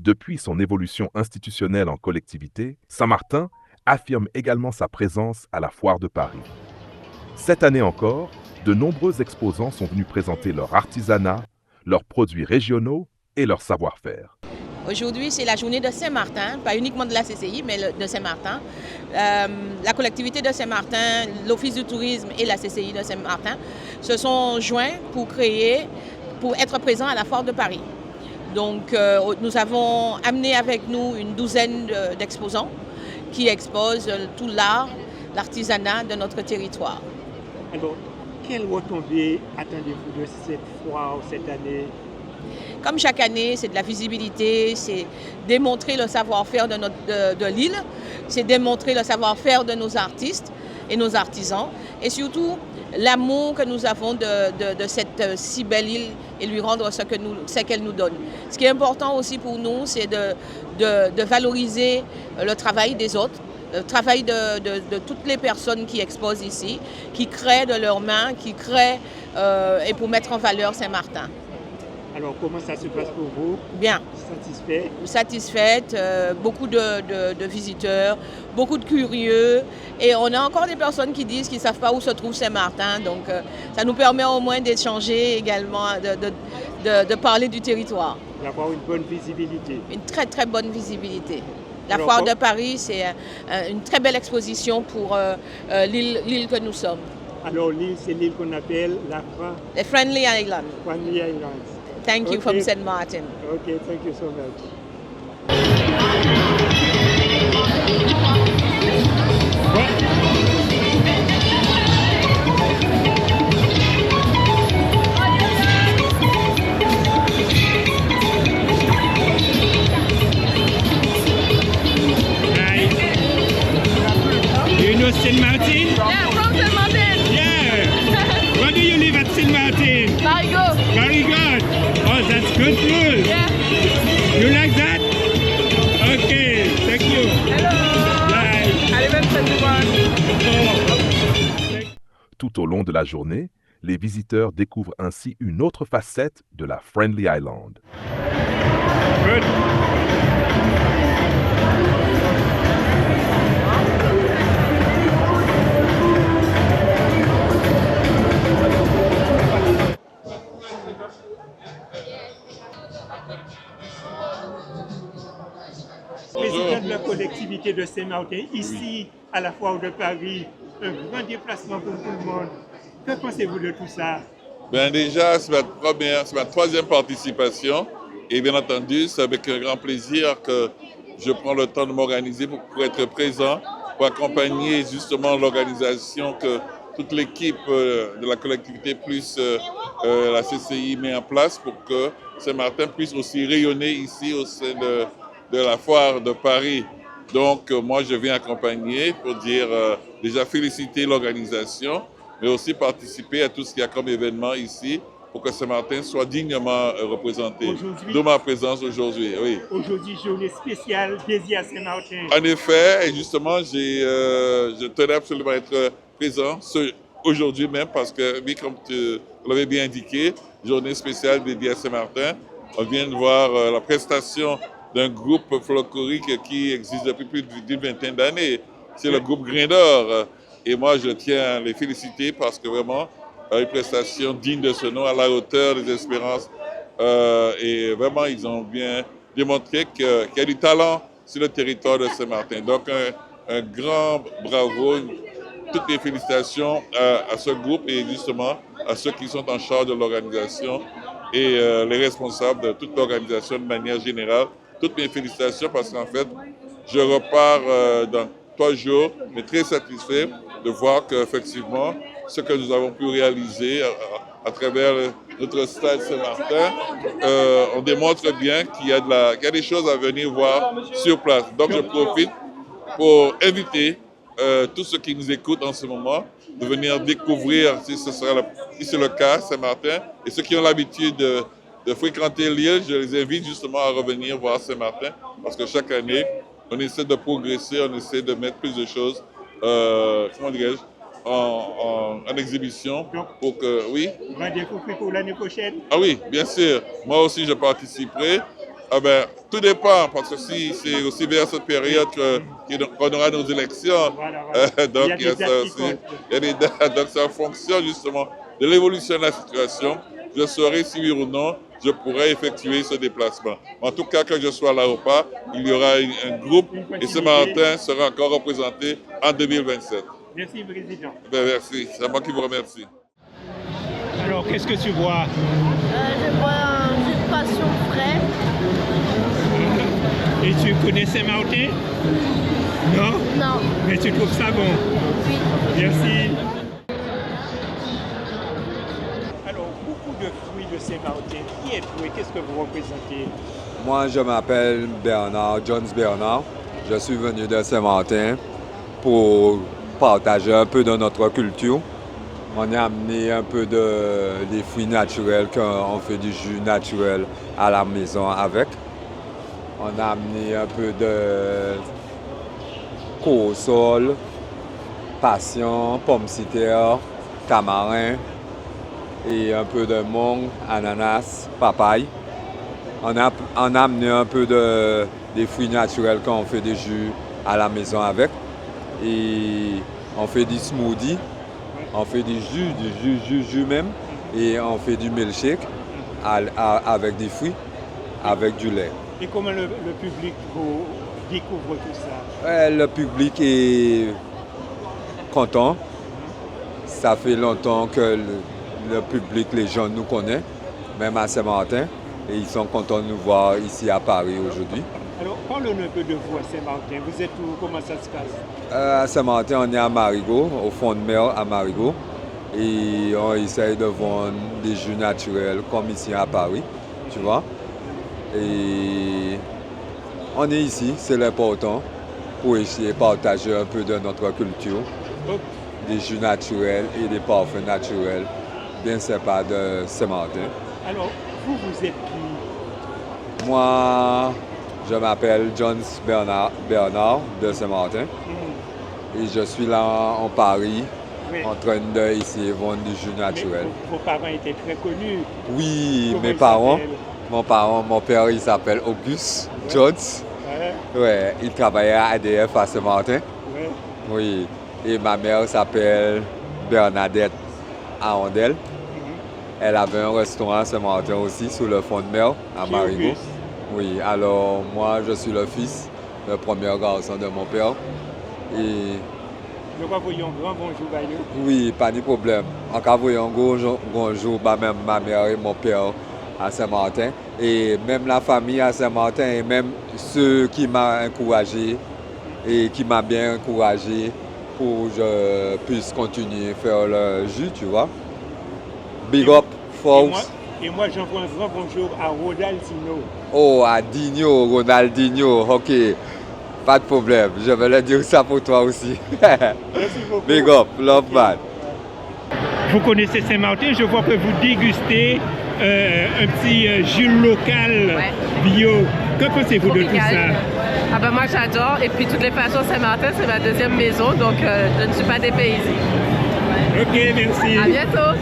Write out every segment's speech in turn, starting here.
Depuis son évolution institutionnelle en collectivité, Saint-Martin affirme également sa présence à la Foire de Paris. Cette année encore, de nombreux exposants sont venus présenter leur artisanat, leurs produits régionaux et leur savoir-faire. Aujourd'hui, c'est la journée de Saint-Martin, pas uniquement de la CCI, mais de Saint-Martin. La collectivité de Saint-Martin, l'Office du tourisme et la CCI de Saint-Martin se sont joints pour être présents à la Foire de Paris. Donc, nous avons amené avec nous une douzaine d'exposants qui exposent tout l'art, l'artisanat de notre territoire. Alors, quelle retombée attendez-vous de cette foire cette année? Comme chaque année, c'est de la visibilité, c'est démontrer le savoir-faire de l'île, c'est démontrer le savoir-faire de nos artistes et nos artisans, et surtout l'amour que nous avons de cette si belle île et lui rendre ce qu'elle nous donne. Ce qui est important aussi pour nous, c'est de valoriser le travail des autres, le travail de toutes les personnes qui exposent ici, qui créent de leurs mains, qui créent et pour mettre en valeur Saint-Martin. Alors, comment ça se passe pour vous? Bien. Satisfaite? Beaucoup de visiteurs, beaucoup de curieux. Et on a encore des personnes qui disent qu'ils ne savent pas où se trouve Saint-Martin. Donc, ça nous permet au moins d'échanger également, de parler du territoire. D'avoir une bonne visibilité. Une très, très bonne visibilité. La Foire de Paris, c'est une très belle exposition pour l'île que nous sommes. Alors, l'île, c'est l'île qu'on appelle les Friendly Islands. Friendly Islands. Thank you from St. Martin. Okay, thank you so much. Hi. You know St. Martin? Yeah, from St. Martin. Yeah. Where do you live at St. Martin? Marigot. Very good. Oh, that's good food. Yeah. You like that? Okay, thank you. Hello. Bye. I live in 21. Tout au long de la journée, les visiteurs découvrent ainsi une autre facette de la Friendly Island. Good. Président de la collectivité de Saint-Martin, ici à la Foire de Paris, un grand déplacement pour tout le monde. Que pensez-vous de tout ça? Ben déjà, c'est ma troisième participation et bien entendu, c'est avec un grand plaisir que je prends le temps de m'organiser pour être présent, pour accompagner justement l'organisation que toute l'équipe de la collectivité plus la CCI met en place pour que Saint-Martin puisse aussi rayonner ici au sein de la Foire de Paris. Donc moi je viens accompagner pour dire déjà féliciter l'organisation, mais aussi participer à tout ce qu'il y a comme événement ici pour que Saint-Martin soit dignement représenté. D'où ma présence aujourd'hui. Oui. Aujourd'hui, journée spéciale dédiée à Saint-Martin. En effet, et justement, je tenais absolument à être présent aujourd'hui même parce que, oui, comme tu l'avais bien indiqué, journée spéciale dédiée à Saint-Martin. On vient de voir la prestation d'un groupe folklorique qui existe depuis plus d'une vingtaine d'années. C'est le groupe Grain d'Or. Et moi, je tiens à les féliciter parce que vraiment, une prestation digne de ce nom, à la hauteur des espérances. Et vraiment, ils ont bien démontré qu'il y a du talent sur le territoire de Saint-Martin. Donc, un grand bravo, toutes les félicitations à ce groupe et justement à ceux qui sont en charge de l'organisation et les responsables de toute l'organisation de manière générale. Toutes mes félicitations parce qu'en fait, je repars dans 3 jours, mais très satisfait de voir qu'effectivement, ce que nous avons pu réaliser à travers notre stade Saint-Martin, on démontre bien qu'il y a des choses à venir voir sur place. Donc je profite pour inviter tous ceux qui nous écoutent en ce moment de venir découvrir, si c'est le cas, Saint-Martin, et ceux qui ont l'habitude de fréquenter l'île, je les invite justement à revenir voir Saint-Martin, parce que chaque année, on essaie de progresser, on essaie de mettre plus de choses, comment dirais-je, en exhibition pour que, oui. Rendez-vous pour l'année prochaine? Ah oui, bien sûr. Moi aussi, je participerai Ah ben, tout dépend, parce que si c'est aussi vers cette période qu'on aura nos élections, donc il y a ça aussi. Il y a des dates, donc ça fonctionne justement de l'évolution de la situation. Je saurai si oui ou non je pourrais effectuer ce déplacement. En tout cas, que je sois là ou pas, il y aura un groupe et Saint-Martin sera encore représenté en 2027. Merci, Président. Ben, merci, c'est moi qui vous remercie. Alors, qu'est-ce que tu vois? Je bois un jus de passion frais. Et tu connais Saint-Martin? Non? Non. Mais tu trouves ça bon? Oui. Merci. Alors, beaucoup de fruits de Saint-Martin. Qui êtes-vous et qu'est-ce que vous représentez? Moi, je m'appelle Bernard, Jones Bernard. Je suis venu de Saint-Martin pour partager un peu de notre culture. On a amené un peu des fruits naturels, qu'on fait du jus naturel à la maison avec. On a amené un peu de corossol, passion, pomme citère, tamarin et un peu de mangue, ananas, papaye. On a amené un peu des fruits naturels qu'on fait des jus à la maison avec. Et on fait du smoothie, on fait du jus même. Et on fait du milkshake avec des fruits, avec du lait. Et comment le public vous découvre tout ça? Le public est content. Ça fait longtemps que le public, les gens nous connaissent, même à Saint-Martin. Et ils sont contents de nous voir ici à Paris aujourd'hui. Alors, parlons un peu de vous à Saint-Martin. Vous êtes où? Comment ça se passe? À Saint-Martin, on est à Marigot, au fond de mer à Marigot. Et on essaye de vendre des jus naturels comme ici à Paris, tu vois. Et on est ici, c'est l'important, pour essayer de partager un peu de notre culture. Des jus naturels et des parfums naturels, bien sympas de Saint-Martin. Alors, vous êtes qui? Moi, je m'appelle Jones Bernard de Saint-Martin. Et je suis là en Paris, en train d'essayer de vendre du jus naturel. Vos parents étaient très connus. Oui, mes parents. Mon père, il s'appelle Auguste Jones. Ouais, il travaillait à ADF à Saint-Martin. Oui. Et ma mère s'appelle Bernadette Arondel. Elle avait un restaurant à Saint-Martin aussi, sous le fond de mer, à Marigot. Oui, alors moi, je suis le fils, le premier garçon de mon père. Et nous voyons un grand bonjour à nous. Oui, pas de problème. En cas voyons un bonjour, même ma mère et mon père à Saint-Martin. Et même la famille à Saint-Martin, et même ceux qui m'ont encouragé et qui m'ont bien encouragé pour que je puisse continuer à faire le jus, tu vois. Big up, folks. Et moi, j'envoie un grand bonjour à Ronaldinho. Oh, à Ronaldinho, ok. Pas de problème, je vais le dire ça pour toi aussi. Merci beaucoup. Big up, love man. Vous connaissez Saint-Martin, je vois que vous dégustez un petit jus local bio. Que pensez-vous de tout ça? Ah ben moi j'adore, et puis de toutes les façons Saint-Martin c'est ma deuxième maison, donc je ne suis pas dépaysée. Ok, merci. À bientôt.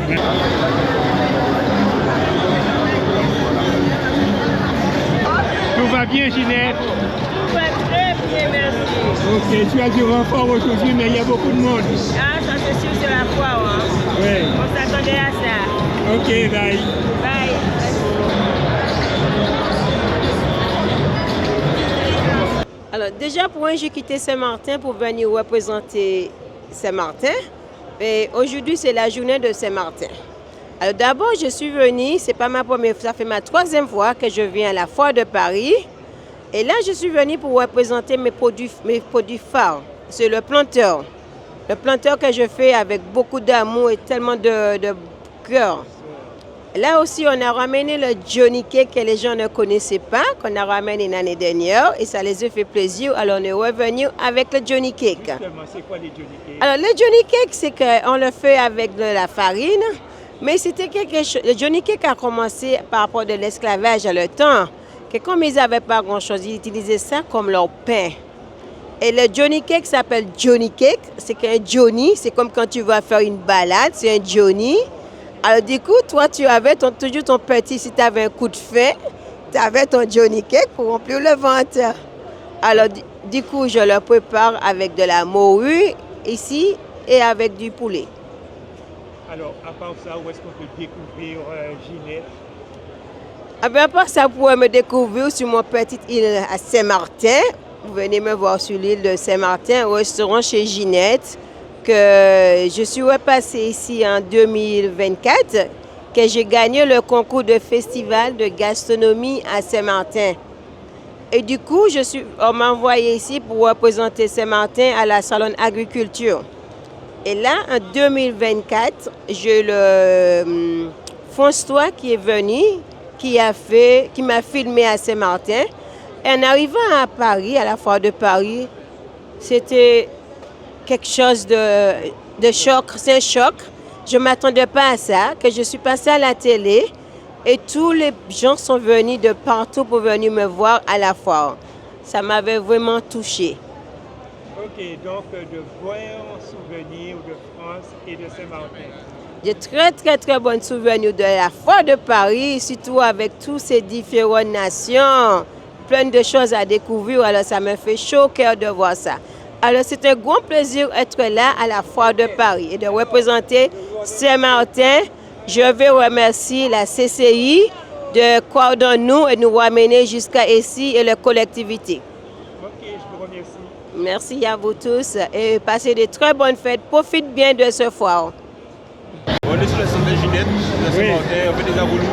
Tout va bien, Ginette? Tout va très bien, merci. Ok, tu as du renfort aujourd'hui, mais il y a beaucoup de monde. Ah, ça c'est sûr, c'est la foire. Hein. Oui. On s'attendait à ça. Ok, bye. Bye. Alors déjà, pour moi, j'ai quitté Saint-Martin pour venir représenter Saint-Martin. Et aujourd'hui, c'est la journée de Saint-Martin. Alors d'abord, je suis venue, c'est pas ma première fois, ça fait ma troisième fois que je viens à la foire de Paris. Et là, je suis venue pour représenter mes produits phares. C'est le planteur. Le planteur que je fais avec beaucoup d'amour et tellement de cœur. Là aussi, on a ramené le Johnny Cake que les gens ne connaissaient pas, qu'on a ramené l'année dernière et ça les a fait plaisir. Alors, on est revenu avec le Johnny Cake. Justement, c'est quoi les Johnny Cake? Alors, le Johnny Cake, c'est qu'on le fait avec de la farine, mais c'était quelque chose. Le Johnny Cake a commencé par rapport de l'esclavage à le temps, que comme ils n'avaient pas grand-chose, ils utilisaient ça comme leur pain. Et le Johnny Cake s'appelle Johnny Cake, c'est qu'un Johnny, c'est comme quand tu vas faire une balade, c'est un Johnny. Alors du coup, toi, tu avais toujours ton petit, si tu avais un coup de faim, avec ton Johnny Cake pour remplir le ventre. Alors, du coup, je le prépare avec de la morue ici et avec du poulet. Alors, à part ça, où est-ce qu'on peut découvrir Ginette? À part ça, vous pouvez me découvrir sur mon petite île à Saint-Martin. Vous venez me voir sur l'île de Saint-Martin, au restaurant chez Ginette, que je suis repassée ici en 2024, que j'ai gagné le concours de festival de gastronomie à Saint-Martin. Et du coup, on m'a envoyé ici pour représenter Saint-Martin à la Salon Agriculture. Et là, en 2024, j'ai le François qui est venu, qui m'a filmé à Saint-Martin. Et en arrivant à Paris, à la foire de Paris, c'était quelque chose de choc. C'est un choc. Je ne m'attendais pas à ça, que je suis passée à la télé et tous les gens sont venus de partout pour venir me voir à la foire. Ça m'avait vraiment touchée. Ok, donc de bons souvenirs de France et de Saint-Martin. J'ai très bons souvenirs de la foire de Paris, surtout avec toutes ces différentes nations. Plein de choses à découvrir, alors ça me fait chaud au cœur de voir ça. Alors c'est un grand plaisir d'être là à la foire de Paris et de représenter Saint-Martin. Je veux remercier la CCI de coordonner nous et nous ramener jusqu'à ici et la collectivité. Ok, je vous remercie. Merci à vous tous et passez de très bonnes fêtes. Profitez bien de ce foire. On est sur le centre de Ginette, de Saint-Martin, on fait des aboulous.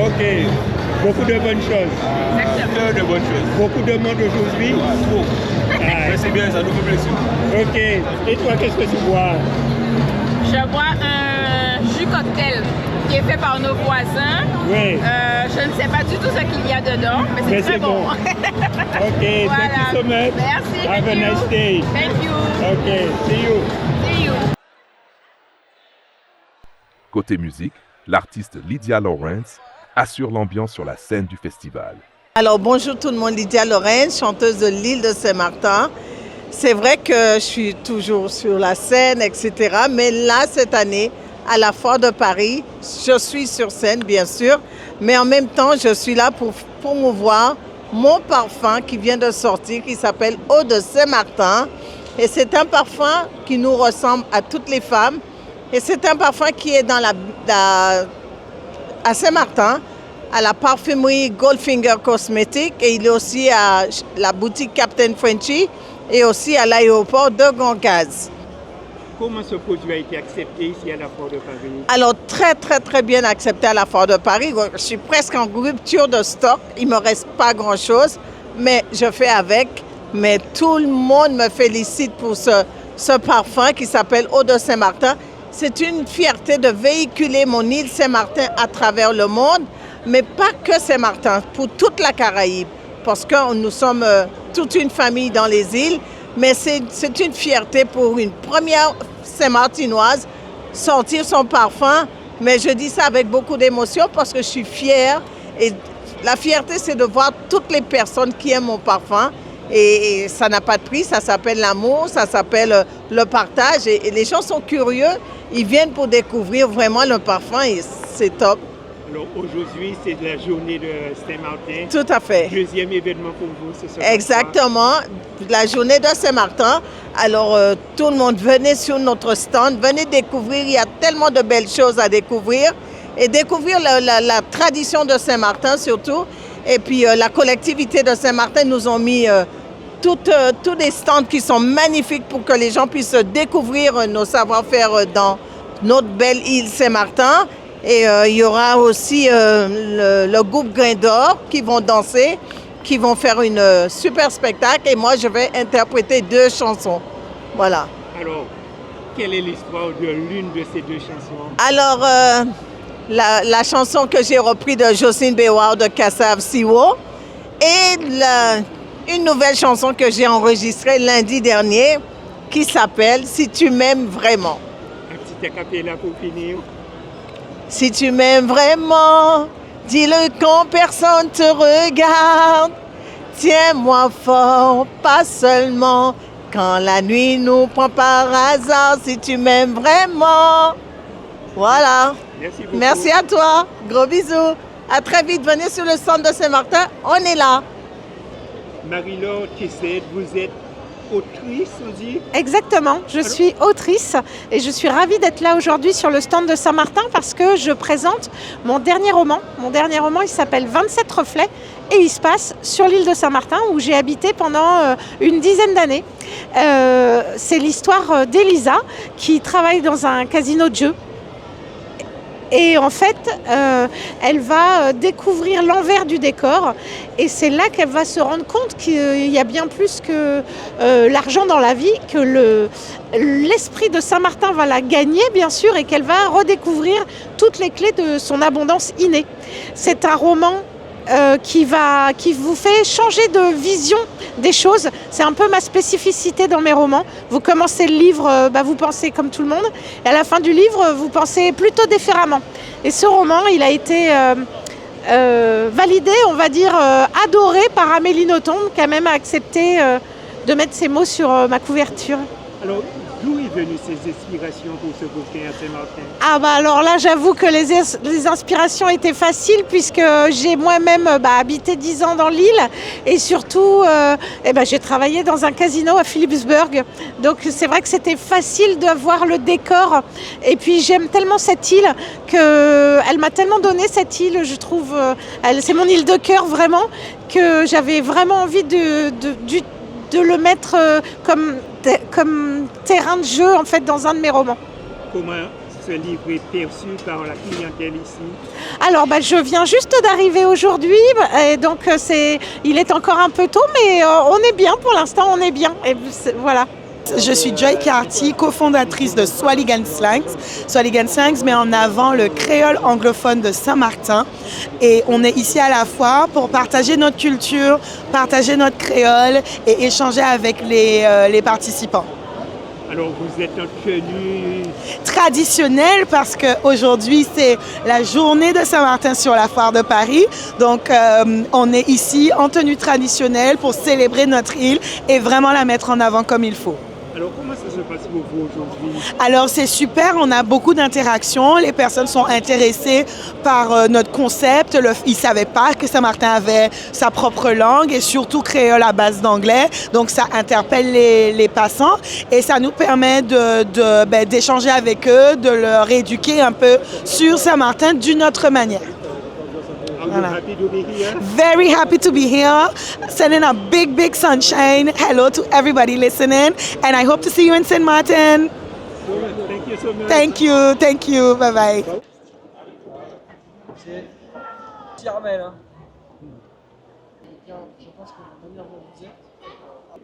Ok. Beaucoup de bonnes choses. Exactement. De bonnes choses. Beaucoup de monde aujourd'hui. Trop. Mais c'est bien, ça nous fait plaisir. Ok. Et toi, qu'est-ce que tu bois? Je bois un jus cocktail qui est fait par nos voisins. Oui. Je ne sais pas du tout ce qu'il y a dedans, mais c'est très bon. Ok, voilà. Thank you so much. Merci. Have a nice day. Thank you. Ok, see you. See you. Côté musique, l'artiste Lydia Lawrence assure l'ambiance sur la scène du festival. Alors bonjour tout le monde, Lydia Lawrence, chanteuse de l'île de Saint-Martin. C'est vrai que je suis toujours sur la scène, etc. Mais là, cette année, à la foire de Paris, je suis sur scène, bien sûr. Mais en même temps, je suis là pour promouvoir mon parfum qui vient de sortir, qui s'appelle Eau de Saint-Martin. Et c'est un parfum qui nous ressemble à toutes les femmes. Et c'est un parfum qui est dans à Saint-Martin, à la parfumerie Goldfinger Cosmetics, et il est aussi à la boutique Captain Frenchy et aussi à l'aéroport de Goncaz. Comment ce produit a été accepté ici à la foire de Paris? Alors très bien accepté à la foire de Paris. Je suis presque en rupture de stock, il ne me reste pas grand-chose, mais je fais avec. Mais tout le monde me félicite pour ce parfum qui s'appelle Eau de Saint-Martin. C'est une fierté de véhiculer mon île Saint-Martin à travers le monde, mais pas que Saint-Martin, pour toute la Caraïbe, parce que nous sommes toute une famille dans les îles, mais c'est une fierté pour une première Saint-Martinoise sortir son parfum, mais je dis ça avec beaucoup d'émotion parce que je suis fière, et la fierté c'est de voir toutes les personnes qui aiment mon parfum, et ça n'a pas de prix, ça s'appelle l'amour, ça s'appelle le partage, et les gens sont curieux, ils viennent pour découvrir vraiment le parfum et c'est top. Alors aujourd'hui, c'est la journée de Saint-Martin. Tout à fait. Deuxième événement pour vous, c'est ça? Exactement, la journée de Saint-Martin. Alors tout le monde, venez sur notre stand, venez découvrir, il y a tellement de belles choses à découvrir. Et découvrir la tradition de Saint-Martin surtout. Et puis la collectivité de Saint-Martin nous ont mis tous des stands qui sont magnifiques pour que les gens puissent découvrir nos savoir-faire dans notre belle île Saint-Martin. Et il y aura aussi le groupe Grain d'Or qui vont danser, qui vont faire un super spectacle. Et moi, je vais interpréter 2 chansons. Voilà. Alors, quelle est l'histoire de l'une de ces 2 chansons? Alors, la chanson que j'ai reprise de Jocelyne Béouard de Kassav Siwo et une nouvelle chanson que j'ai enregistrée lundi dernier qui s'appelle « Si tu m'aimes vraiment ». Un petit acapella pour finir. Si tu m'aimes vraiment, dis-le quand personne te regarde. Tiens-moi fort, pas seulement quand la nuit nous prend par hasard. Si tu m'aimes vraiment. Voilà. Merci beaucoup. Merci à toi. Gros bisous. À très vite, venez sur le centre de Saint-Martin, on est là. Marie-Laure Tissette, vous êtes autrice, on dit? Exactement, je suis autrice et je suis ravie d'être là aujourd'hui sur le stand de Saint-Martin parce que je présente mon dernier roman. Mon dernier roman, il s'appelle 27 reflets et il se passe sur l'île de Saint-Martin où j'ai habité pendant une dizaine d'années. C'est l'histoire d'Elisa qui travaille dans un casino de jeux. Et en fait, elle va découvrir l'envers du décor et c'est là qu'elle va se rendre compte qu'il y a bien plus que l'argent dans la vie, que l'esprit de Saint-Martin va la gagner bien sûr et qu'elle va redécouvrir toutes les clés de son abondance innée. C'est un roman qui vous fait changer de vision des choses. C'est un peu ma spécificité dans mes romans. Vous commencez le livre, vous pensez comme tout le monde, et à la fin du livre, vous pensez plutôt différemment. Et ce roman, il a été validé, on va dire, adoré par Amélie Nothomb, qui a même accepté de mettre ses mots sur ma couverture. Alors, d'où est venue ces inspirations pour ce bouquin à Saint-Martin? Ah bah alors là, j'avoue que les inspirations étaient faciles puisque j'ai moi-même habité 10 ans dans l'île et surtout, j'ai travaillé dans un casino à Philipsburg. Donc c'est vrai que c'était facile de voir le décor. Et puis j'aime tellement cette île qu'elle m'a tellement donné cette île, je trouve, c'est mon île de cœur vraiment, que j'avais vraiment envie de le mettre comme terrain de jeu en fait dans un de mes romans. Comment ce livre est perçu par la clientèle ici? Alors je viens juste d'arriver aujourd'hui et donc il est encore un peu tôt mais on est bien pour l'instant, on est bien et voilà. Je suis Joy Carty, cofondatrice de Swaligan Slangs. Swaligan Slangs met en avant le créole anglophone de Saint-Martin. Et on est ici à la foire pour partager notre culture, partager notre créole et échanger avec les participants. Alors vous êtes en tenue traditionnelle parce qu'aujourd'hui c'est la journée de Saint-Martin sur la foire de Paris. Donc on est ici en tenue traditionnelle pour célébrer notre île et vraiment la mettre en avant comme il faut. Alors comment ça se passe pour vous aujourd'hui? Alors c'est super, on a beaucoup d'interactions, les personnes sont intéressées par notre concept, ils ne savaient pas que Saint-Martin avait sa propre langue et surtout créole à base d'anglais, donc ça interpelle les passants et ça nous permet d'échanger avec eux, de leur éduquer un peu sur Saint-Martin d'une autre manière. Voilà. Happy to be here? Very happy to be here. Sending a big, big sunshine. Hello to everybody listening. And I hope to see you in St. Martin. Thank you so much. Thank you. Thank you. Bye-bye.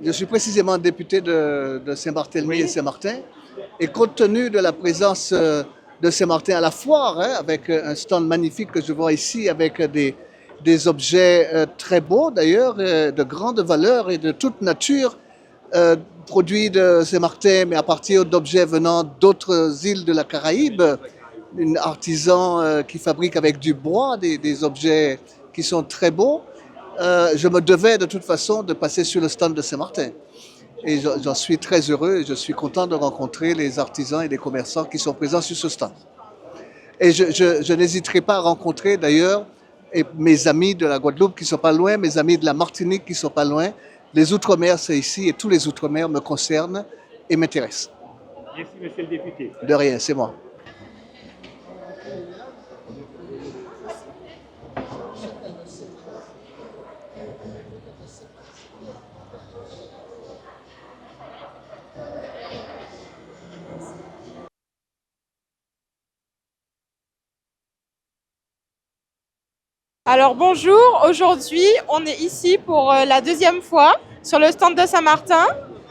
Je suis précisément député de Saint-Barthélemy et Saint-Martin. Et compte tenu de la présence de Saint-Martin à la foire, avec un stand magnifique que je vois ici, avec des objets très beaux d'ailleurs, de grande valeur et de toute nature, produits de Saint-Martin, mais à partir d'objets venant d'autres îles de la Caraïbe, un artisan qui fabrique avec du bois des objets qui sont très beaux. Je me devais de toute façon de passer sur le stand de Saint-Martin. Et j'en suis très heureux et je suis content de rencontrer les artisans et les commerçants qui sont présents sur ce stand. Et je n'hésiterai pas à rencontrer d'ailleurs mes amis de la Guadeloupe qui ne sont pas loin, mes amis de la Martinique qui ne sont pas loin. Les Outre-mer, c'est ici et tous les Outre-mer me concernent et m'intéressent. Merci, monsieur le député. De rien, c'est moi. Alors bonjour, aujourd'hui on est ici pour la deuxième fois sur le stand de Saint-Martin.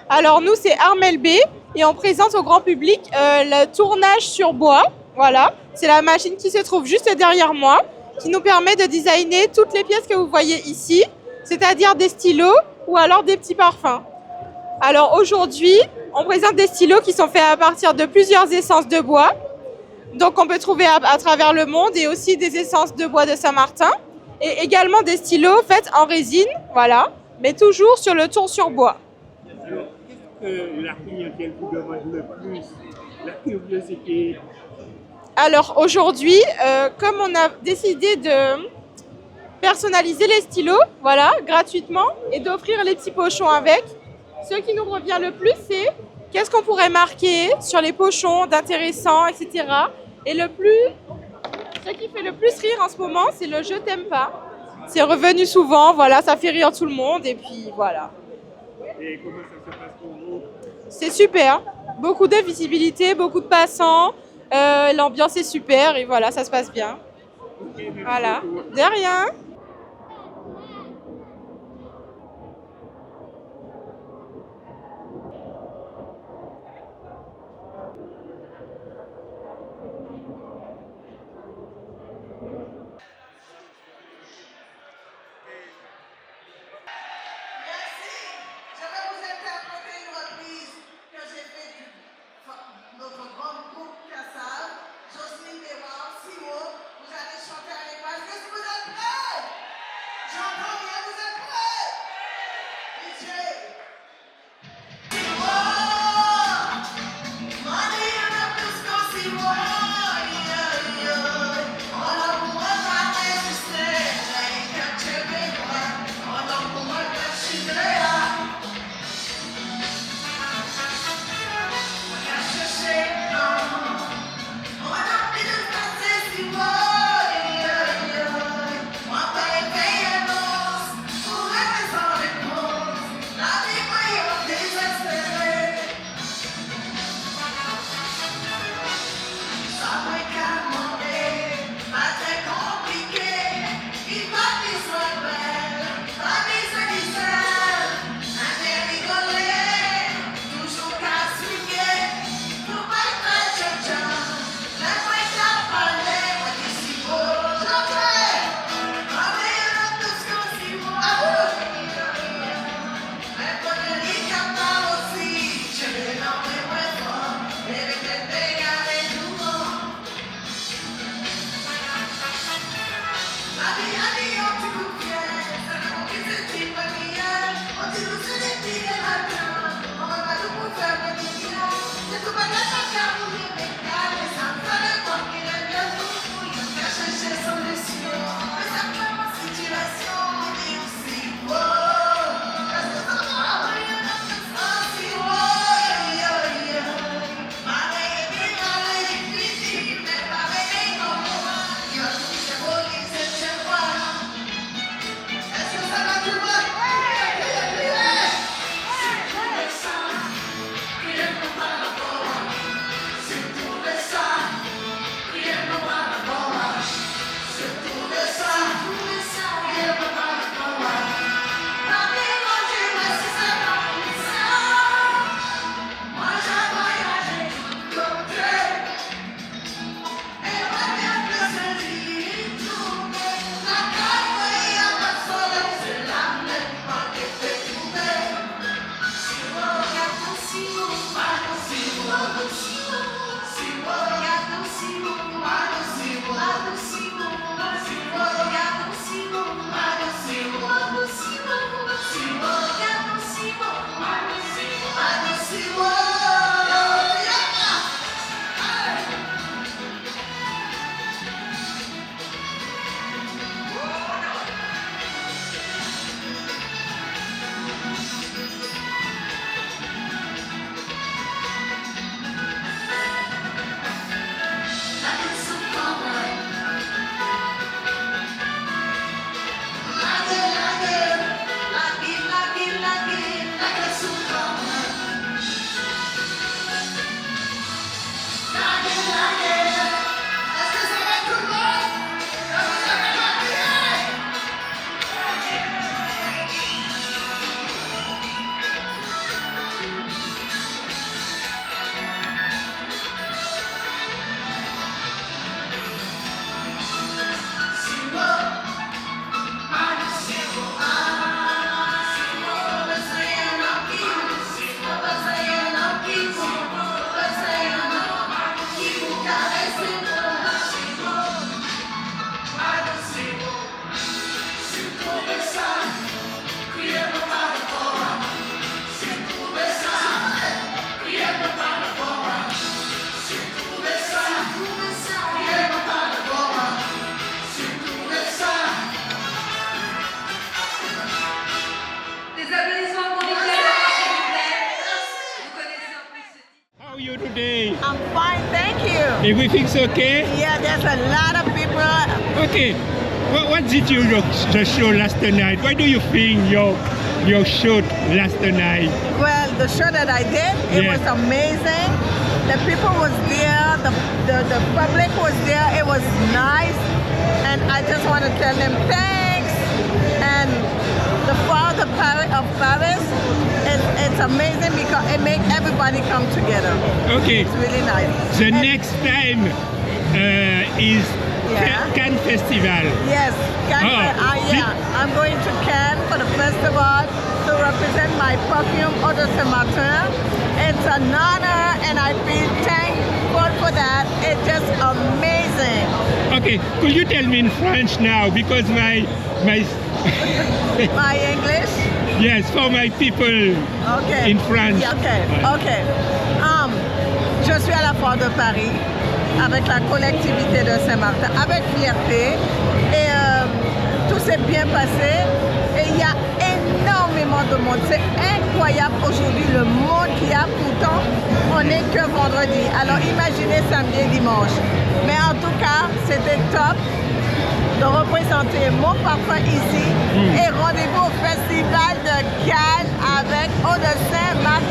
Alors nous c'est Armel B et on présente au grand public le tournage sur bois. Voilà, c'est la machine qui se trouve juste derrière moi qui nous permet de designer toutes les pièces que vous voyez ici, c'est-à-dire des stylos ou alors des petits parfums. Alors aujourd'hui on présente des stylos qui sont faits à partir de plusieurs essences de bois. Donc on peut trouver à travers le monde et aussi des essences de bois de Saint-Martin et également des stylos faits en résine, voilà, mais toujours sur le ton sur bois. Alors, qu'est-ce que la clientèle vous demande le plus? La curiosité? Alors aujourd'hui, comme on a décidé personnaliser les stylos, voilà, gratuitement, et d'offrir les petits pochons avec. Ce qui nous revient le plus, c'est qu'est-ce qu'on pourrait marquer sur les pochons d'intéressant, etc. Et ce qui fait le plus rire en ce moment, c'est le « je t'aime pas ». C'est revenu souvent, voilà, ça fait rire tout le monde, et puis voilà. Et comment ça se passe pour vous? C'est super, beaucoup de visibilité, beaucoup de passants, l'ambiance est super, et voilà, ça se passe bien. Voilà, de rien. Notre grand groupe Kassav, Jocelyne Béroir, Simo, vous allez chanter avec moi. Est-ce que vous êtes prêts? Everything's okay? Yeah, there's a lot of people. Okay. What did you the show last night? What do you think your show last night? Well, the show that I did, it was amazing. The people was there, the public was there. It was nice, and I just want to tell them thanks. And the Foire of Paris, it's amazing because it makes everybody come together. Okay. It's really nice. The next time is Cannes Festival. Yes, Cannes. I'm going to Cannes for the festival to represent my perfume Eau de Saint-Martin. It's an honor, and I feel thankful for that. It's just amazing. Okay, could you tell me in French now, because my my English? Yes, for my people in France. Okay. Je suis à la Foire de Paris avec la collectivité de Saint-Martin, avec fierté. Et tout s'est bien passé. Et il y a énormément de monde. C'est incroyable aujourd'hui le monde qu'il y a. Pourtant, on n'est que vendredi. Alors imaginez samedi et dimanche. Mais en tout cas, c'était top de représenter mon parfum ici. Et rendez-vous au Festival de Cannes avec Eau de Saint-Martin.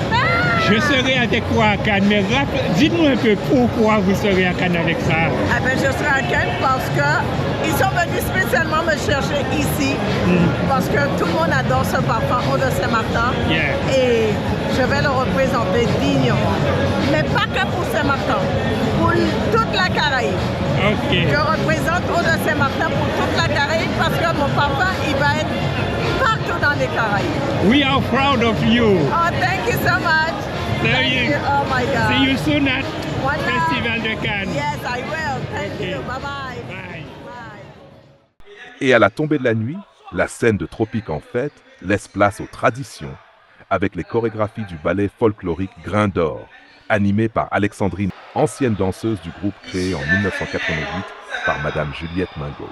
Je serai avec toi à Cannes, mais dites-nous un peu pourquoi vous serez à Cannes avec ça. Ah ben, je serai à Cannes parce qu'ils sont venus spécialement me chercher ici, parce que tout le monde adore ce parfum Eau de Saint-Martin. Et je vais le représenter dignement. Mais pas que pour Saint-Martin, pour toute la Caraïbe. Je représente Eau de Saint-Martin pour toute la Caraïbe parce que mon parfum, il va être partout dans les Caraïbes. We are proud of you. Oh, thank you so much. Thank you. Oh my God. See you soon at Festival de Cannes. Yes, I will. Thank you. Bye-bye. Et à la tombée de la nuit, la scène de Tropique en fête laisse place aux traditions, avec les chorégraphies du ballet folklorique Grain d'Or, animé par Alexandrine, ancienne danseuse du groupe créé en 1988 par Madame Juliette Mingot.